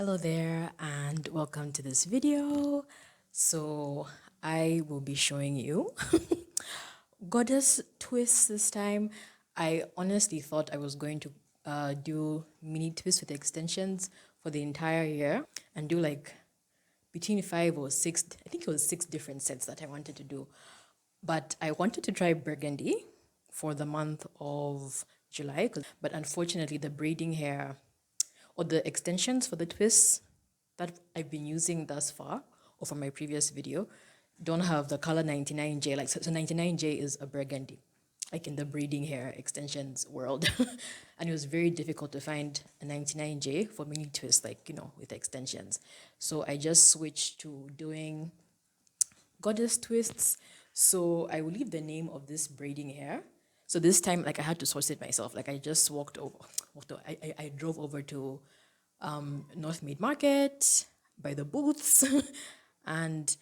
Hello there and welcome to this video. So I will be showing you goddess twists this time. I honestly thought I was going to do mini twists with extensions for the entire year and do like between 5 or 6, I think it was 6 different sets that I wanted to do. But I wanted to try Burgundy for the month of July, but unfortunately the braiding hair or the extensions for the twists that I've been using thus far or from my previous video don't have the color 99J. Like so 99J is a burgundy, like in the braiding hair extensions world. And it was very difficult to find a 99J for mini twists, like, with extensions. So I just switched to doing goddess twists. So I will leave the name of this braiding hair. So this time, like, I had to source it myself. Like, I just I drove over to North Mead Market by the booths. And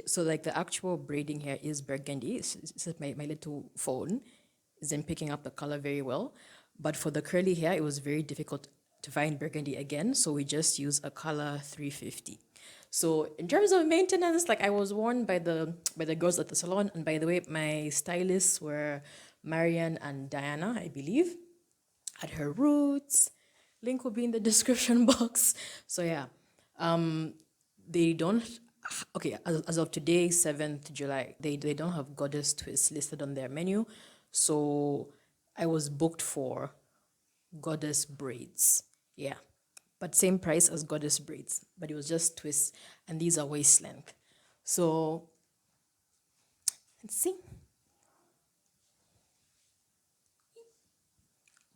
so like the actual braiding hair is burgundy. It's like my little phone isn't picking up the color very well. But for the curly hair, it was very difficult to find burgundy again. So we just use a color 350. So in terms of maintenance, like I was warned by the girls at the salon, and by the way, my stylists were Marian and Diana, I believe, at her roots. Link will be in the description box. So yeah, they don't. Okay, as of today, 7th July, they don't have goddess twists listed on their menu. So I was booked for goddess braids. Yeah, but same price as goddess braids, but it was just twists, and these are waist length. So let's see.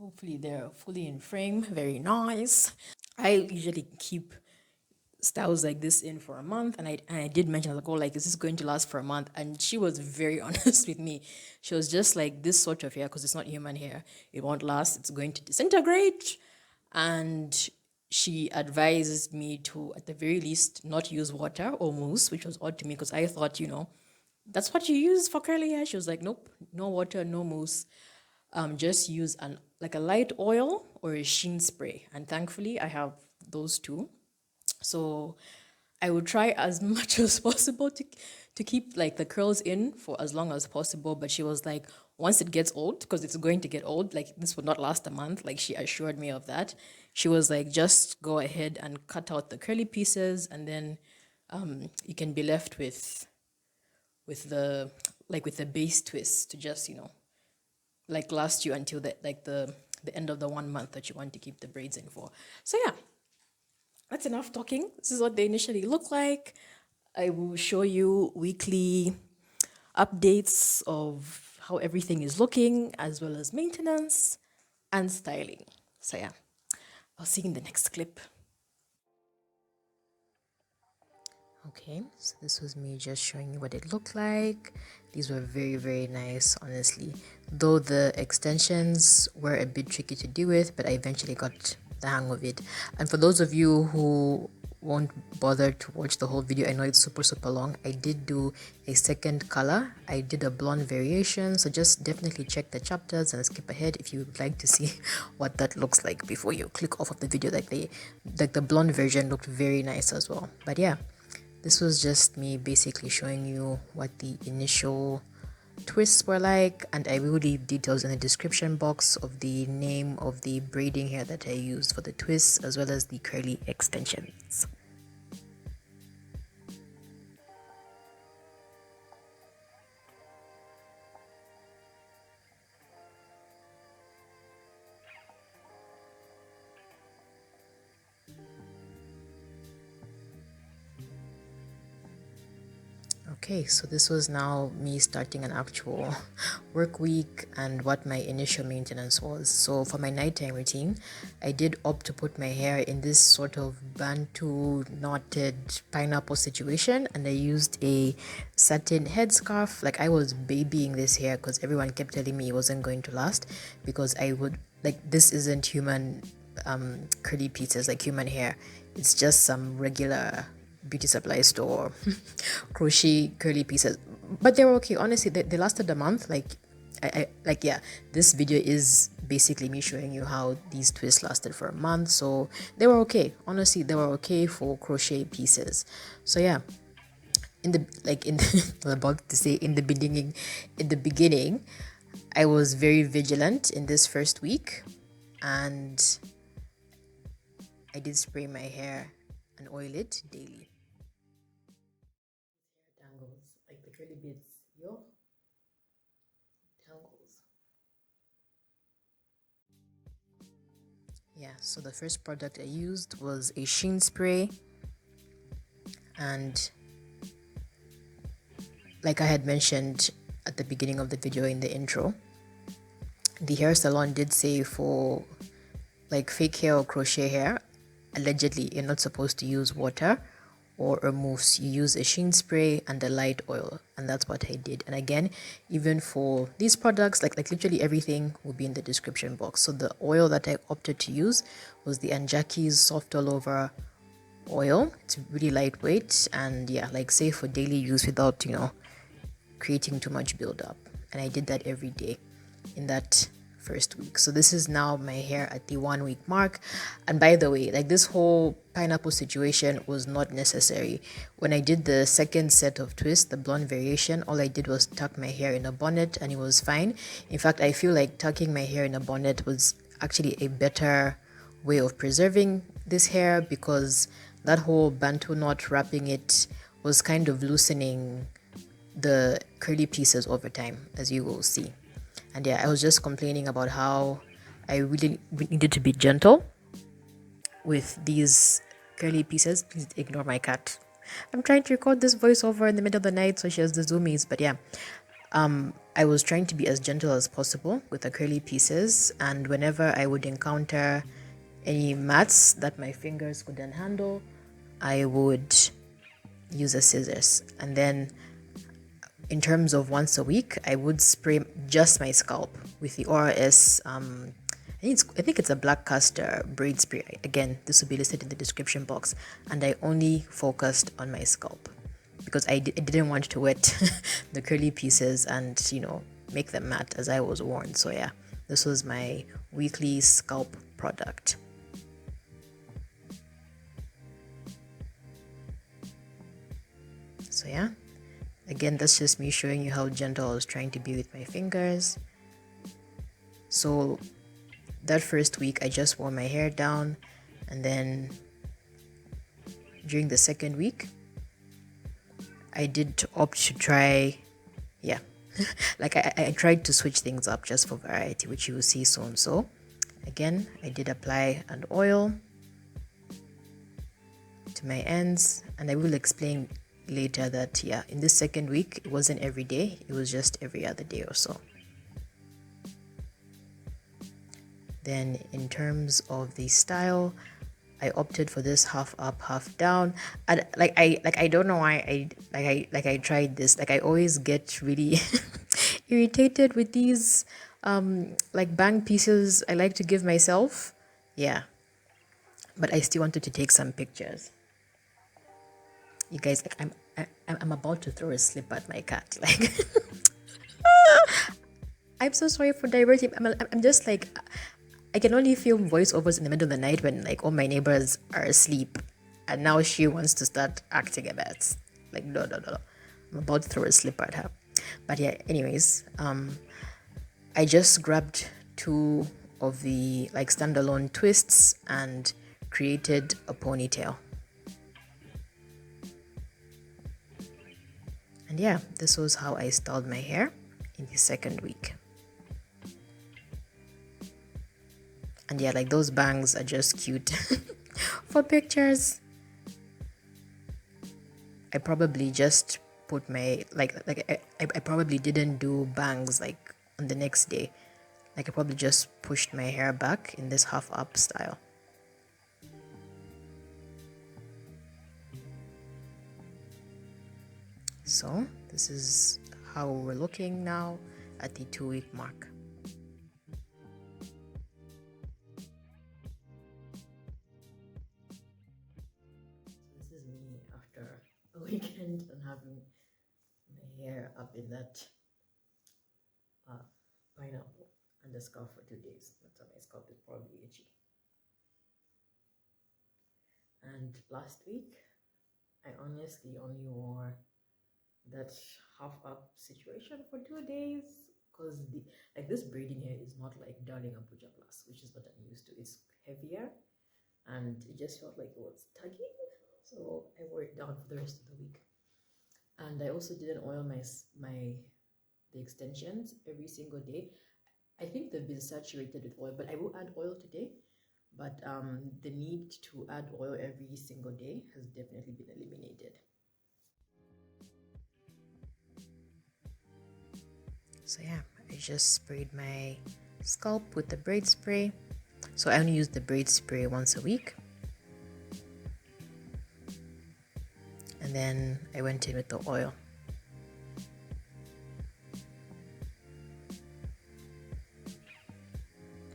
Hopefully they're fully in frame. Very nice. I usually keep styles like this in for a month, and I did mention, I was like, oh, like, is this going to last for a month? And she was very honest with me. She was just like, this sort of hair, because it's not human hair, it won't last, it's going to disintegrate. And she advised me to, at the very least, not use water or mousse, which was odd to me because I thought, that's what you use for curly hair. She was like, nope, no water, no mousse. Just use like a light oil or a Sheen spray. And thankfully, I have those two. So I would try as much as possible to keep like the curls in for as long as possible. But she was like, once it gets old, because it's going to get old, like this would not last a month. Like she assured me of that. She was like, just go ahead and cut out the curly pieces, and then you can be left with the base twist to just like last you until the end of the 1 month that you want to keep the braids in for. So yeah, that's enough talking. This is what they initially look like. I will show you weekly updates of how everything is looking, as well as maintenance and styling. So yeah, I'll see you in the next clip. Okay, so this was me just showing you what it looked like. These were very, very nice, honestly. Though the extensions were a bit tricky to do with, but I eventually got the hang of it. And for those of you who won't bother to watch the whole video, I know it's super long, I did do a second color. I did a blonde variation, so just definitely check the chapters and skip ahead if you would like to see what that looks like before you click off of the video. Like the blonde version looked very nice as well. But yeah, this was just me basically showing you what the initial twists were like, and I will leave details in the description box of the name of the braiding hair that I used for the twists, as well as the curly extensions. Okay, so this was now me starting an actual work week and what my initial maintenance was. So for my nighttime routine, I did opt to put my hair in this sort of bantu knotted pineapple situation, and I used a satin headscarf. Like, I was babying this hair because everyone kept telling me it wasn't going to last, because I would, like, this isn't human curly pieces, like human hair. It's just some regular beauty supply store crochet curly pieces, but they were okay, honestly. They lasted a month. Like, I like, yeah, this video is basically me showing you how these twists lasted for a month. So they were okay. Honestly, they were okay for crochet pieces. So yeah, I'm about to say in the beginning, I was very vigilant in this first week, and I did spray my hair and oil it daily. Tangles, like the curly bits, yo, tangles. Yeah, so the first product I used was a Sheen spray, and like I had mentioned at the beginning of the video in the intro, the hair salon did say for like fake hair or crochet hair, allegedly you're not supposed to use water or a mousse. You use a Sheen spray and a light oil, and that's what I did. And again, even for these products, like literally everything will be in the description box. So the oil that I opted to use was the Anjaki's soft all over oil. It's really lightweight, and yeah, like safe for daily use without creating too much buildup. And I did that every day in that first week. So this is now my hair at the 1 week mark. And by the way, like this whole pineapple situation was not necessary. When I did the second set of twists, the blonde variation, all I did was tuck my hair in a bonnet and it was fine. In fact, I feel like tucking my hair in a bonnet was actually a better way of preserving this hair, because that whole bantu knot wrapping it was kind of loosening the curly pieces over time, as you will see. And yeah, I was just complaining about how I really needed to be gentle with these curly pieces. Please ignore my cat. I'm trying to record this voiceover in the middle of the night, so she has the zoomies. But yeah, I was trying to be as gentle as possible with the curly pieces, and whenever I would encounter any mats that my fingers couldn't handle, I would use a scissors. And then in terms of once a week, I would spray just my scalp with the ORS. I think it's a black Castor braid spray. Again, this will be listed in the description box. And I only focused on my scalp because I didn't want to wet the curly pieces and make them matte as I was warned. So yeah, this was my weekly scalp product. So yeah, again, that's just me showing you how gentle I was trying to be with my fingers. So that first week, I just wore my hair down, and then during the second week, I did opt to try, yeah, like I tried to switch things up just for variety, which you will see soon. So again, I did apply an oil to my ends, and I will explain later that yeah, in this second week it wasn't every day, it was just every other day or so. Then in terms of the style, I opted for this half up, half down. And I don't know why I tried this. Like I always get really irritated with these like bang pieces I like to give myself. Yeah. But I still wanted to take some pictures. You guys, like I'm about to throw a slip at my cat. Like I'm so sorry for diverting. I'm just like, I can only film voiceovers in the middle of the night when like all my neighbors are asleep, and now she wants to start acting a bit. Like no. I'm about to throw a slip at her. But yeah, anyways, I just grabbed two of the like standalone twists and created a ponytail. And yeah, this was how I styled my hair in the second week. And yeah, like those bangs are just cute for pictures. I probably just put my I probably didn't do bangs like on the next day. Like I probably just pushed my hair back in this half up style. So this is how we're looking now at the 2 week mark. This is me after a weekend and having my hair up in that pineapple, and the scalp for 2 days. That's why my scalp is probably itchy. And last week, I honestly only wore that half up situation for 2 days because like this braiding hair is not like Darling Abuja Plus, which is what I'm used to. It's heavier and it just felt like it was tugging, so I wore it down for the rest of the week. And I also didn't oil the extensions every single day. I think they've been saturated with oil, but I will add oil today. But the need to add oil every single day has definitely been eliminated. So yeah, I just sprayed my scalp with the braid spray. So I only use the braid spray once a week. And then I went in with the oil.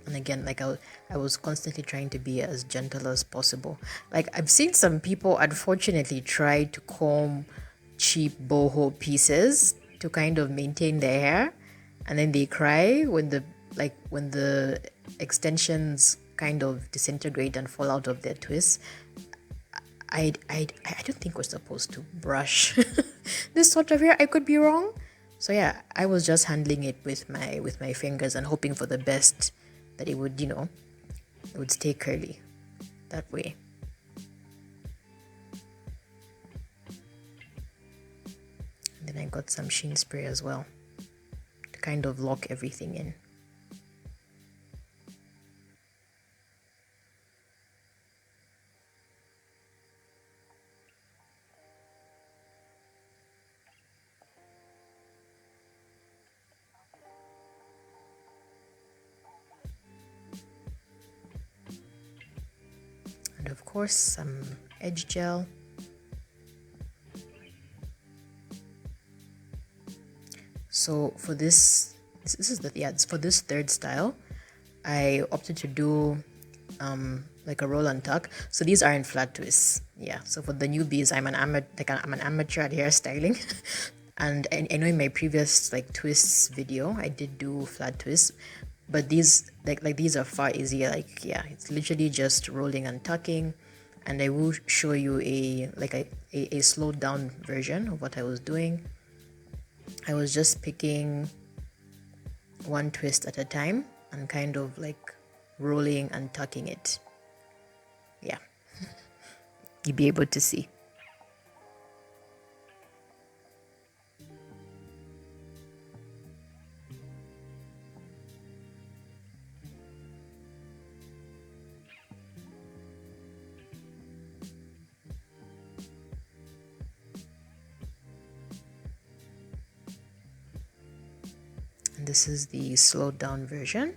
And again, like I was constantly trying to be as gentle as possible. Like I've seen some people unfortunately try to comb cheap boho pieces to kind of maintain their hair, and then they cry when the extensions kind of disintegrate and fall out of their twists. I don't think we're supposed to brush this sort of hair. I could be wrong. So yeah, I was just handling it with my fingers and hoping for the best, that it would, it would stay curly that way. And then I got some Sheen spray as well to kind of lock everything in. And of course, some edge gel. So for this is for this third style, I opted to do like a roll and tuck. So these are in flat twists. Yeah. So for the newbies, I'm an amateur at hairstyling. And I know in my previous like twists video, I did do flat twists, but these like these are far easier. Like yeah, it's literally just rolling and tucking. And I will show you a slowed down version of what I was doing. I was just picking one twist at a time and kind of like rolling and tucking it. Yeah, you'll be able to see. And this is the slowed down version.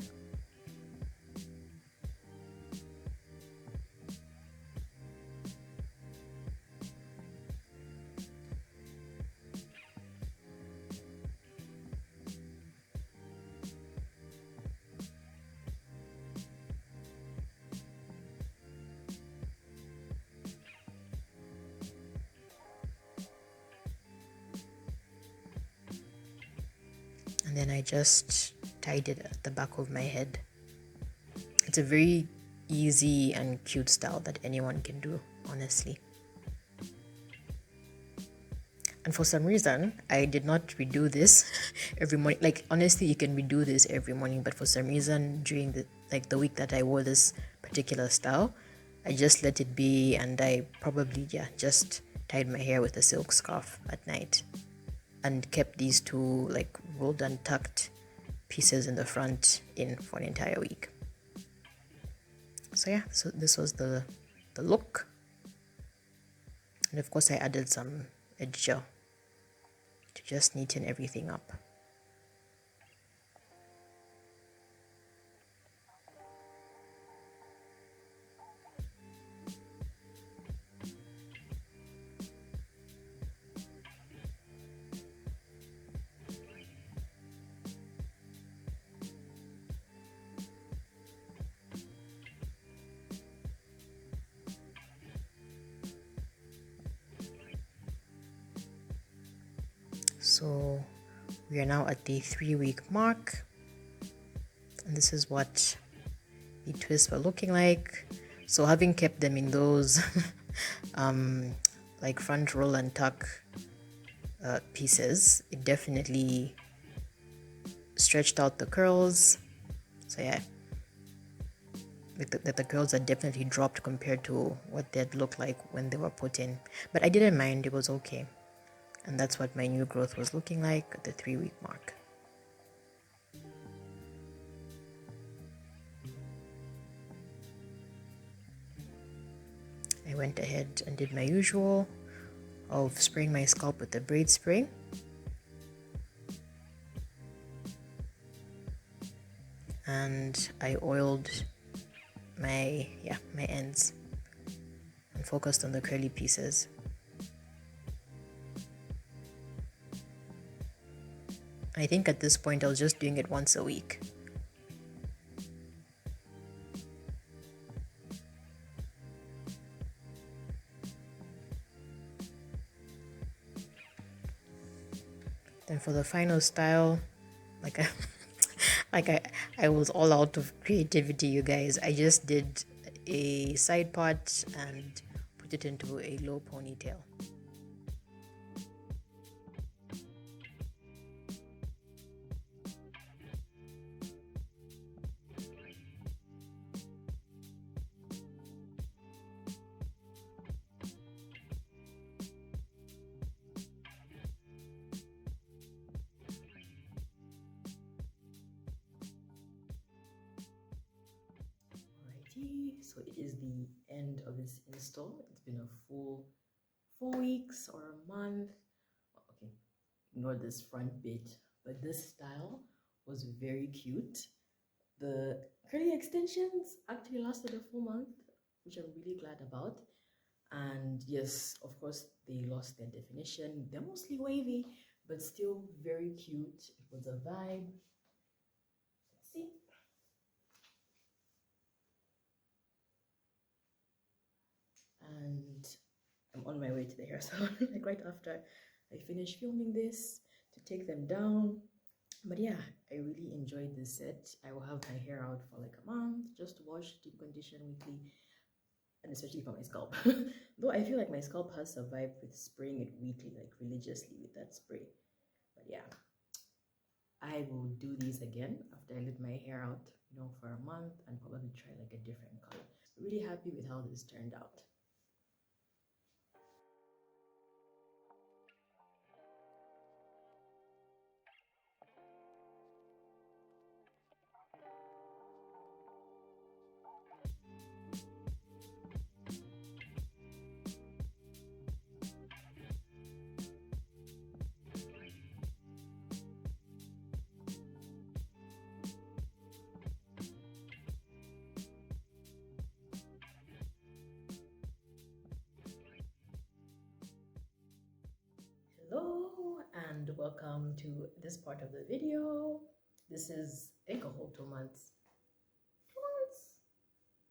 And then I just tied it at the back of my head. It's a very easy and cute style that anyone can do, honestly. And for some reason, I did not redo this every morning. Like honestly, you can redo this every morning, but for some reason during the week that I wore this particular style, I just let it be, and I probably just tied my hair with a silk scarf at night. And kept these two like rolled and tucked pieces in the front in for an entire week. So yeah, so this was the look. And of course I added some edge gel to just neaten everything up. So we are now at the 3-week mark. And this is what the twists were looking like. So having kept them in those like front roll and tuck pieces, it definitely stretched out the curls. So yeah, the curls are definitely dropped compared to what they'd look like when they were put in. But I didn't mind, it was okay. And that's what my new growth was looking like at the 3-week mark. I went ahead and did my usual of spraying my scalp with the braid spray. And I oiled my ends and focused on the curly pieces. I think at this point I was just doing it once a week. Then for the final style, I was all out of creativity, you guys. I just did a side part and put it into a low ponytail. So it is the end of this install. It's been a full 4 weeks or a month. Okay, ignore this front bit, but this style was very cute. The curly extensions actually lasted a full month, which I'm really glad about. And yes, of course, they lost their definition. They're mostly wavy, but still very cute. It was a vibe. Let's see. And I'm on my way to the hair salon, like right after I finish filming this, to take them down. But yeah, I really enjoyed this set. I will have my hair out for like a month, just to wash, deep condition weekly, and especially for my scalp. Though I feel like my scalp has survived with spraying it weekly, like religiously with that spray. But yeah, I will do these again after I let my hair out, for a month, and probably try like a different color. Really happy with how this turned out. Hello and welcome to this part of the video. This is, I think, a whole 2 months. 2 months?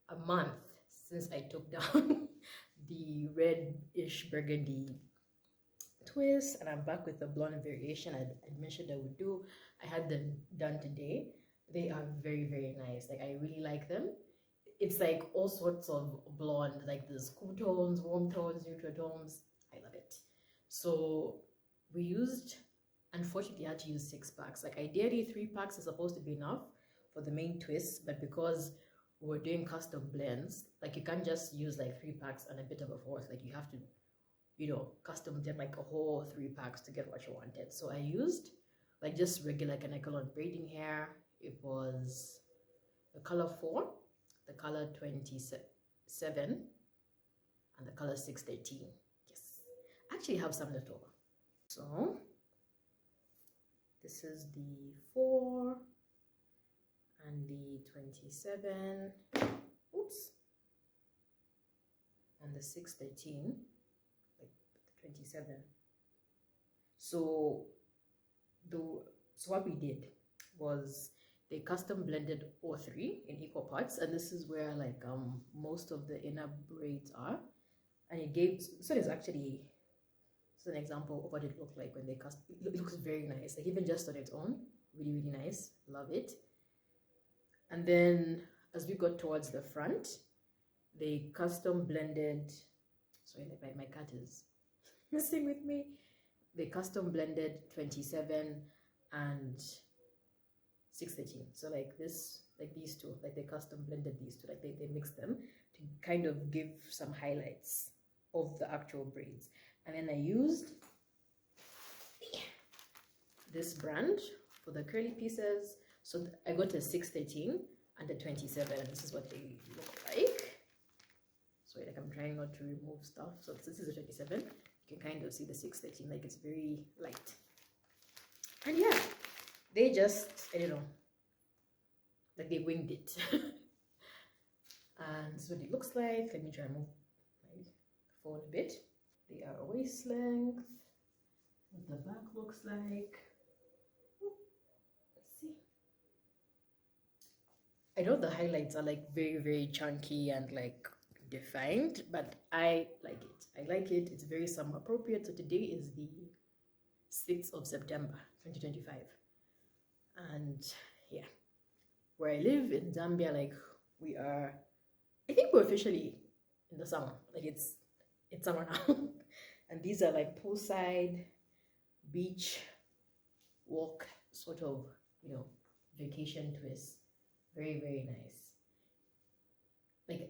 A month since I took down the red-ish burgundy twist, and I'm back with the blonde variation I mentioned I would do. I had them done today. They are very, very nice. Like, I really like them. It's like all sorts of blonde, like there's cool tones, warm tones, neutral tones. I love it. So we used, unfortunately, I had to use 6 packs. Like ideally 3 packs is supposed to be enough for the main twist, but because we're doing custom blends, like you can't just use like 3 packs and a bit of a fourth. Like you have to, custom blend like a whole 3 packs to get what you wanted. So I used like just regular canacolon braiding hair. It was the color 4, the color 27, and the color 613. Yes, I actually have some left over. So this is the 4 and the 27. Oops. And the 613, like the 27. So what we did was they custom blended all 3 in equal parts, and this is where like most of the inner braids are, and it gave, so there's actually, an example of what it looked like when they custom. It looks very nice, like even just on its own, really, really nice. Love it. And then as we got towards the front, they custom blended, sorry, my cat is messing with me. They custom blended 27 and 613. So like this, like these two, like they custom blended these two, like they mixed them to kind of give some highlights of the actual braids. And then I used this brand for the curly pieces. So I got a 613 and a 27. This is what they look like. So like I'm trying not to remove stuff. So this is a 27. You can kind of see the 613, like it's very light. And yeah, they just, I don't know, like they winged it. And this is what it looks like. Let me try and move my phone a bit. They are waist length. What the back looks like. Let's see. I know the highlights are like very chunky and like defined, but I like it. I like it. It's very summer appropriate. So today is the 6th of September 2025. And yeah, where I live in Zambia, like we are, I think we're officially in the summer. Like it's summer now. And these are like poolside beach walk sort of, you know, vacation twists. Very nice. Like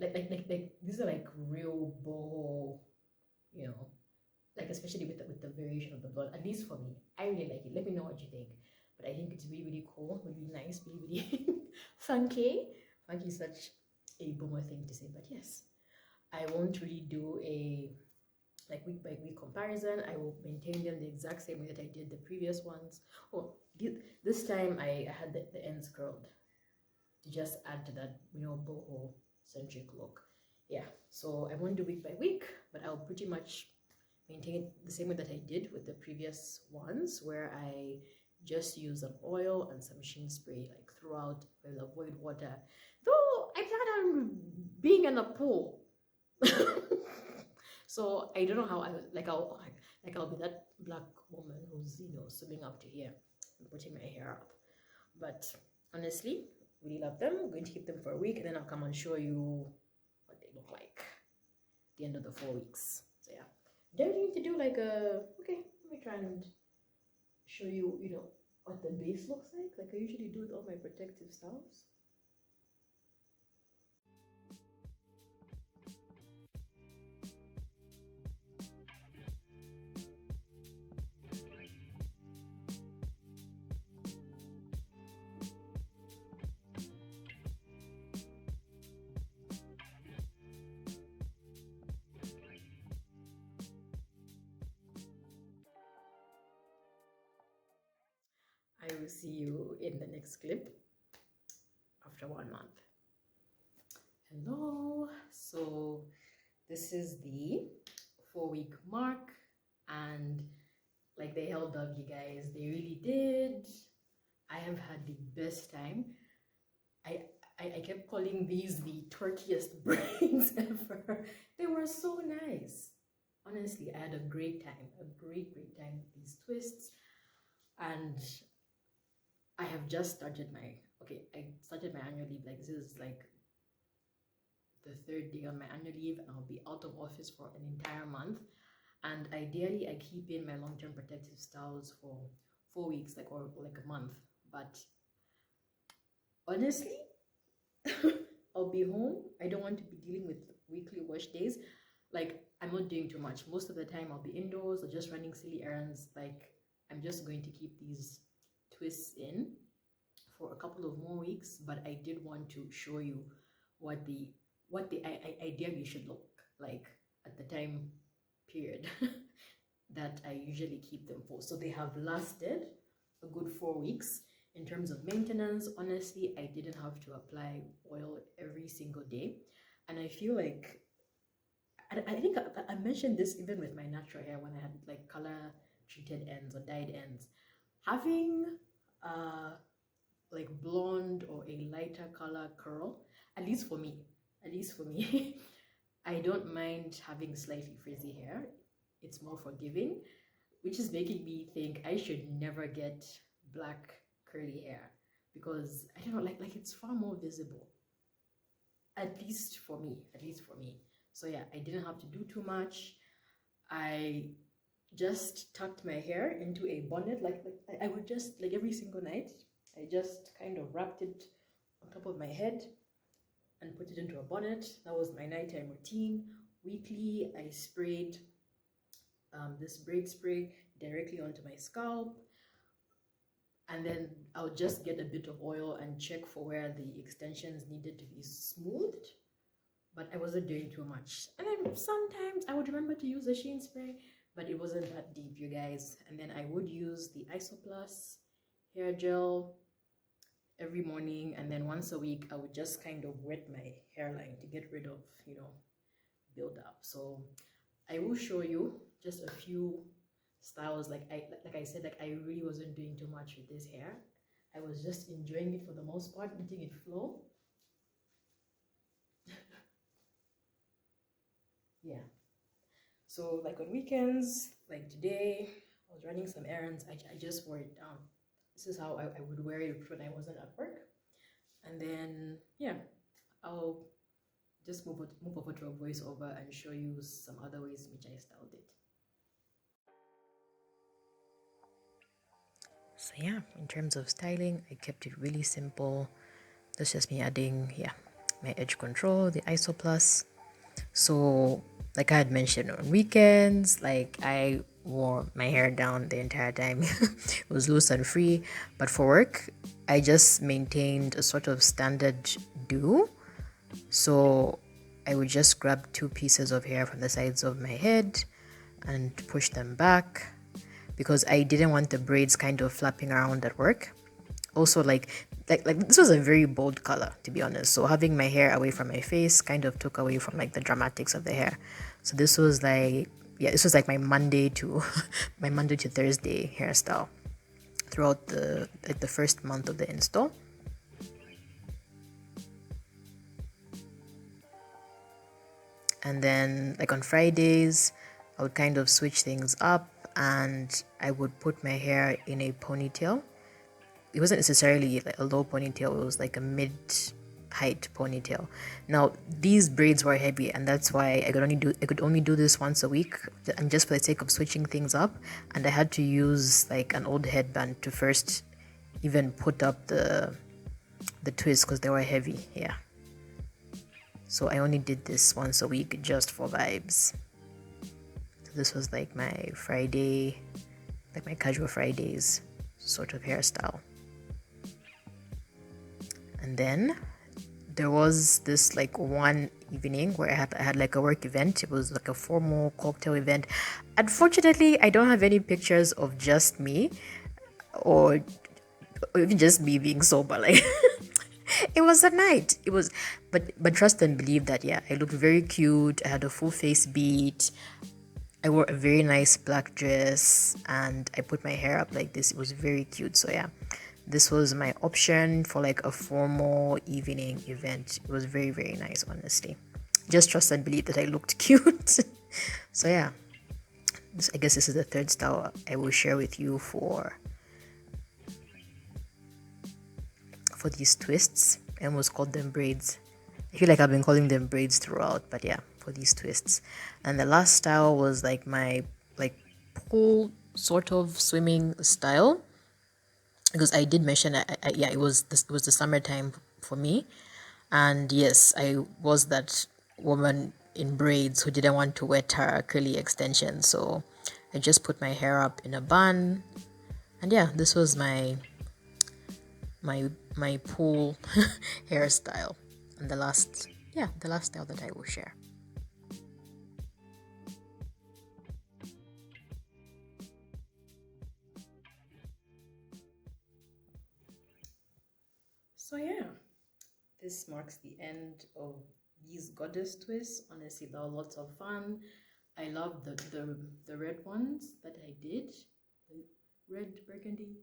these are like real boho, you know, like especially with the variation of the blonde. At least for me, I really like it. Let me know what you think. But I think it's really cool, really nice, really funky. Funky is such a boomer thing to say, but yes, I won't really do a like week by week comparison. I will maintain them the exact same way that I did the previous ones. Oh, this time I had the ends curled to just add to that, you know, boho centric look. Yeah, so I won't do week by week, but I'll pretty much maintain it the same way that I did with the previous ones, where I just use an oil and some Sheen spray like throughout. I'll avoid water, though I plan on being in a pool. So I don't know how I'll be that black woman who's, you know, swimming up to here and putting my hair up. But honestly, really love them. I'm going to keep them for a week, and then I'll come and show you what they look like at the end of the 4 weeks. So yeah, don't need to do like a, okay, let me try and show you, you know, what the base looks like I usually do with all my protective styles. I will see you in the next clip after 1 month. Hello, so this is the 4-week mark, and like they held up, you guys, they really did. I have had the best time. I kept calling these the twerkiest braids ever. They were so nice. Honestly, I had a great time, a great time with these twists. And I have just started I started my annual leave. Like this is like the 3rd day on my annual leave, and I'll be out of office for an entire month. And ideally I keep in my long-term protective styles for 4 weeks, or like a month. But honestly, I'll be home. I don't want to be dealing with weekly wash days. Like I'm not doing too much. Most of the time I'll be indoors or just running silly errands. Like I'm just going to keep these twists in for a couple of more weeks, but I did want to show you what the ideally should look like at the time period that I usually keep them for. So they have lasted a good 4 weeks. In terms of maintenance, honestly, I didn't have to apply oil every single day, and I feel like I think I mentioned this even with my natural hair when I had like color treated ends or dyed ends. Having like blonde or a lighter color curl, at least for me, I don't mind having slightly frizzy hair. It's more forgiving, which is making me think I should never get black curly hair, because I don't know, like it's far more visible, at least for me, so yeah, I didn't have to do too much. I just tucked my hair into a bonnet, like I would just, like every single night, I just kind of wrapped it on top of my head and put it into a bonnet. That was my nighttime routine. Weekly, I sprayed this braid spray directly onto my scalp, and then I'll just get a bit of oil and check for where the extensions needed to be smoothed, but I wasn't doing too much. And then sometimes I would remember to use a Sheen spray, but it wasn't that deep, you guys. And then I would use the Isoplus hair gel every morning, and then once a week I would just kind of wet my hairline to get rid of, you know, build up. So I will show you just a few styles. Like I said, like I really wasn't doing too much with this hair. I was just enjoying it for the most part, letting it flow. Yeah. So like on weekends, like today, I was running some errands. I just wore it down. This is how I would wear it when I wasn't at work. And then yeah, I'll just move over to a voiceover and show you some other ways in which I styled it. So yeah, in terms of styling, I kept it really simple. That's just me adding, yeah, my edge control, the Isoplus. So like I had mentioned, on weekends, like I wore my hair down the entire time. It was loose and free. But for work, I just maintained a sort of standard do. So I would just grab 2 pieces of hair from the sides of my head and push them back, because I didn't want the braids kind of flapping around at work. Also, like this was a very bold color, to be honest. So having my hair away from my face kind of took away from like the dramatics of the hair. So this was like, yeah, this was like my Monday to my Monday to Thursday hairstyle throughout the first month of the install. And then like on Fridays, I would kind of switch things up and I would put my hair in a ponytail. It wasn't necessarily like a low ponytail, it was like a mid-height ponytail. Now these braids were heavy, and that's why I could only do this once a week, and just for the sake of switching things up. And I had to use like an old headband to first even put up the twists, because they were heavy. Yeah, so I only did this once a week just for vibes. So this was like my Friday, like my casual Fridays sort of hairstyle. And then there was this like one evening where I had like a work event. It was like a formal cocktail event. Unfortunately, I don't have any pictures of just me, or even just me being sober. Like it was a night. It was, but trust and believe that, yeah, I looked very cute. I had a full face beat. I wore a very nice black dress and I put my hair up like this. It was very cute. So yeah, this was my option for like a formal evening event. It was very, very nice, honestly. Just trust and believe that I looked cute. So yeah, I guess this is the third style I will share with you for these twists. I almost called them braids. I feel like I've been calling them braids throughout, but yeah, for these twists. And the last style was like my like pool sort of swimming style, because I did mention yeah, it was the summertime for me, and yes, I was that woman in braids who didn't want to wet her curly extensions, so I just put my hair up in a bun, and yeah, this was my pool hairstyle, and the last style that I will share. So yeah, this marks the end of these goddess twists. Honestly, they were lots of fun. I love the red ones that I did, the red burgundy,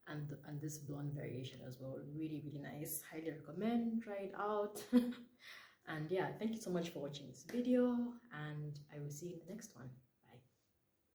and this blonde variation as well. Really, really nice. Highly recommend. Try it out. And yeah, thank you so much for watching this video, and I will see you in the next one.